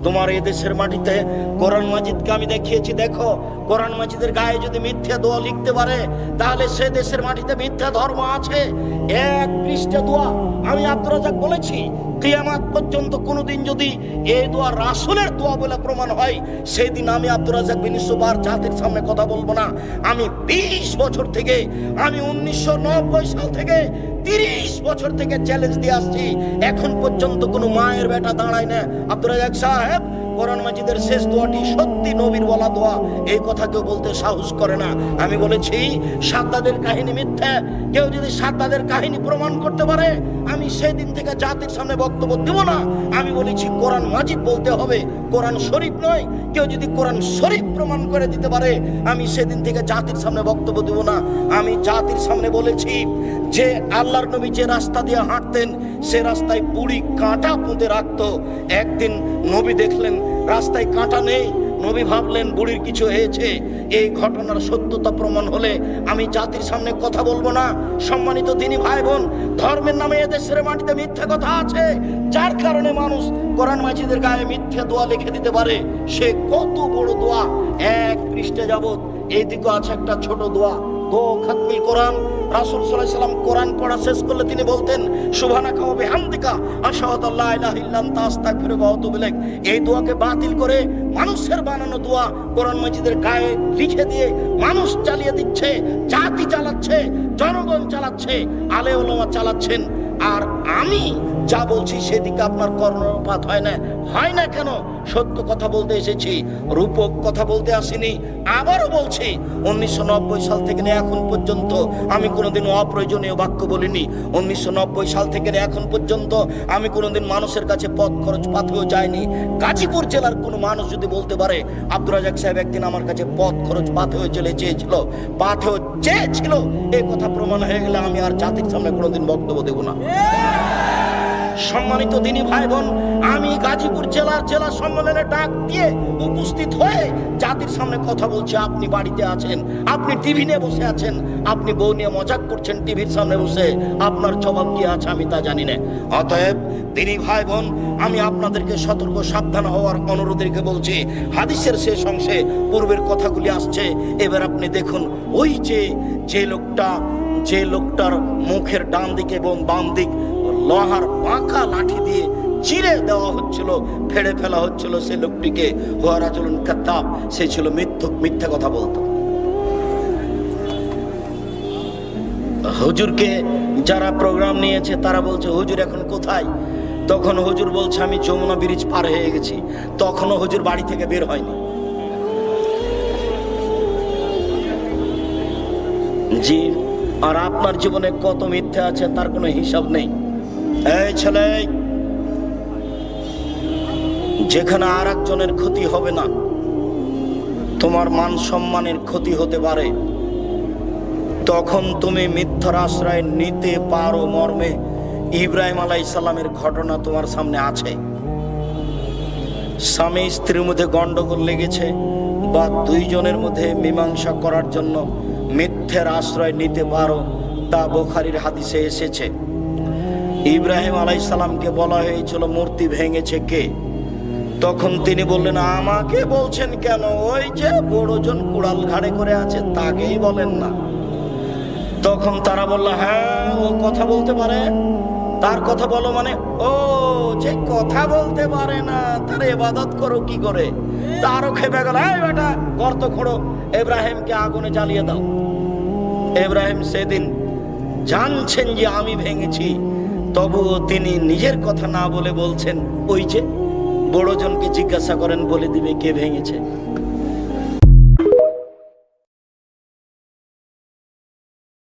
তোমার এই দেশের মাটিতে কোরআন মাজিদকে আমি দেখিয়েছি। দেখো, কোরআন মাজিদের গায়ে যদি মিথ্যা দোয়া লিখতে পারে, তাহলে সে দেশের মাটিতে মিথ্যা ধর্ম আছে। এক পৃষ্ঠা দোয়া আমি আব্দুর রাজ্জাক বলেছি, কিয়ামত পর্যন্ত কোনোদিন যদি এই দোয়া রাসূলের দোয়া বলে প্রমাণ হয়, সেই দিন আমি আব্দুর রাজ্জাক বিন ইউসুফ আর জাতির সামনে কথা বলবো না। আমি 20 বছর থেকে, আমি 1990 সাল থেকে 30 বছর থেকে চ্যালেঞ্জ দিয়ে আসছি, এখন পর্যন্ত কোনো মায়ের বেটা দাঁড়ায় না। আব্দুর রাজ্জাক সাহেব, কোরআন মাজিদের শেষ দোয়াটি সত্যি নবীর বলা দোয়া, এই কথা কেউ বলতে সাহস করে না। আমি বলেছি সাদ্দাদের কাহিনী মিথ্যা। কেউ যদি সাদ্দাদের কাহিনী প্রমাণ করতে পারে, আমি সেদিন থেকে জাতির সামনে বক্তব্য দেব না। আমি বলেছি কোরআন মাজিদ বলতে হবে, কোরআন শরীফ নয়। কেউ যদি কোরআন শরীফ প্রমাণ করে দিতে পারে, আমি সেদিন থেকে জাতির সামনে বক্তব্য দেব না। আমি জাতির সামনে বলেছি যে আল্লাহর নবী যে রাস্তা দিয়ে হাঁটতেন, সে রাস্তায় বুড়ি কাঁটা পুঁতে রাখতো। একদিন নবী দেখলেন রাস্তায় কাঁটা নেই, নবী ভাবলেন বুড়ির কিছু হয়েছে। এই ঘটনার সত্যতা প্রমাণ হলে আমি জাতির সামনে কথা বলবো না। সম্মানিত দিনী ভাই বোন, ধর্মের নামে এদেশের মাটিতে মিথ্যা কথা আছে, যার কারণে মানুষ কোরআন মাজিদের গায়ে মিথ্যা দোয়া লিখে দিতে পারে। সে কত বড় দোয়া, এক পৃষ্ঠা যাবত। এইদিকে আছে একটা ছোট দোয়া, দো খাতমিল কোরআন। রাসূল সাল্লাল্লাহু আলাইহি ওয়াসাল্লাম কোরআন পড়া শেষ করলে তিনি বলতেন, সুবহানাকা ওয়া বিহামদিকা আশহাদু আল্লা ইলাহা ইল্লা আনতা আস্তাগফিরুকা ওয়া আতুবু ইলাইক। এই দোয়াকে বাতিল করে মানুষের বানানো দোয়া কোরআন মাজিদের গায়ে লিখে দিয়ে মানুষ চালিয়ে দিচ্ছে, জাতি চালাচ্ছে, জনগণ চালাচ্ছে, আলে ওলামা চালাচ্ছেন। আর আমি যা বলছি সেদিকে আপনার কর্ণপাত হয় না। হয় না কেন? সত্য কথা বলতে এসেছি, রূপক কথা বলতে আসিনি। আবারও বলছি, 1990 সাল থেকে এখন পর্যন্ত আমি কোনোদিন অপ্রয়োজনীয় বাক্য বলিনি। 1990 সাল থেকে এখন পর্যন্ত আমি কোনোদিন মানুষের কাছে পথ খরচ পাথেও যাইনি। গাজীপুর জেলার কোনো মানুষ যদি বলতে পারে আব্দুর রাজ্জাক সাহেব একদিন আমার কাছে পথ খরচ পাথেও চেয়েছিল, এই কথা প্রমাণ হয়ে গেলে আমি আর জাতির সামনে কোনোদিন বক্তব্য দেব না। সম্মানিত দিনী ভাই বোন, আমি গাজীপুর জেলা সম্মেলনে ডাক দিয়ে উপস্থিত হয়ে জাতির সামনে কথা বলছি। আপনি বাড়িতে আছেন, আপনি টিভি নিয়ে বসে আছেন, আপনি বউ নিয়ে মজাক করছেন টিভির সামনে বসে, আপনার জবাব কি আছে আমি তা জানি না। অতএব দিনী ভাই বোন, আমি আপনাদেরকে সতর্ক সাবধান হওয়ার অনুরোধ রেখে বলছি। হাদিসের শেষ অংশে পূর্বের কথাগুলি আসছে। এবার আপনি দেখুন, ওই যে লোকটার মুখের ডান দিকে এবং বাম দিক লোহার পাকা লাঠি দিয়ে চিরে দেওয়া হচ্ছিল, ফেড়ে ফেলা হচ্ছিল, সে লোকটিকে হুয়া রাজুলুন কাযাব, সে ছিল মিথ্যা কথা বলতো। হুজুরকে যারা প্রোগ্রাম নিয়েছে তারা বলছে হুজুর এখন কোথায়? তখন হুজুর বলছে আমি যমুনা ব্রিজ পার হয়ে গেছি। তখনও হুজুর বাড়ি থেকে বের হয়নি। জি, আর আপনার জীবনে কত মিথ্যা আছে তার কোনো হিসাব নেই। এই ছেলে, যেখানে আর একজনের ক্ষতি হবে না, তোমার মান সম্মানের ক্ষতি হতে পারে, তখন তুমি মিথ্যার আশ্রয় নিতে পারো মর্মে ইব্রাহিম আলাইহিস সালামের ঘটনা তোমার সামনে আছে। স্বামী স্ত্রীর মধ্যে গন্ডগোল লেগেছে বা দুইজনের মধ্যে মীমাংসা করার জন্য মিথ্যার আশ্রয় নিতে পারো, তা বুখারীর হাদিসে এসেছে। ইব্রাহিম আলাইহিস সালামকে বলা হয়েছিল মূর্তি ভেঙেছে কে? তখন তিনি বললেন আমাকে বলছেন কেন? ওই যে বড়জন কুড়াল ঘাড়ে করে আছে তাকেই বলেন না। তখন তারা বলল হ্যাঁ, ও কথা বলতে পারে। তার কথা বলো মানে? ও যে কথা বলতে পারে না, তার ইবাদত করো কি করে? তারও খেপে গেল, এই বেটা গর্ত খোঁড়ো, ইব্রাহিমকে আগুনে জ্বালিয়ে দাও। ইব্রাহিম সেদিন জানছেন যে আমি ভেঙেছি, তবুও তিনি নিজের কথা না বলে বলছেন ওই যে বড়জনকে জিজ্ঞাসা করেন, বলে দিবে কে ভেঙেছে।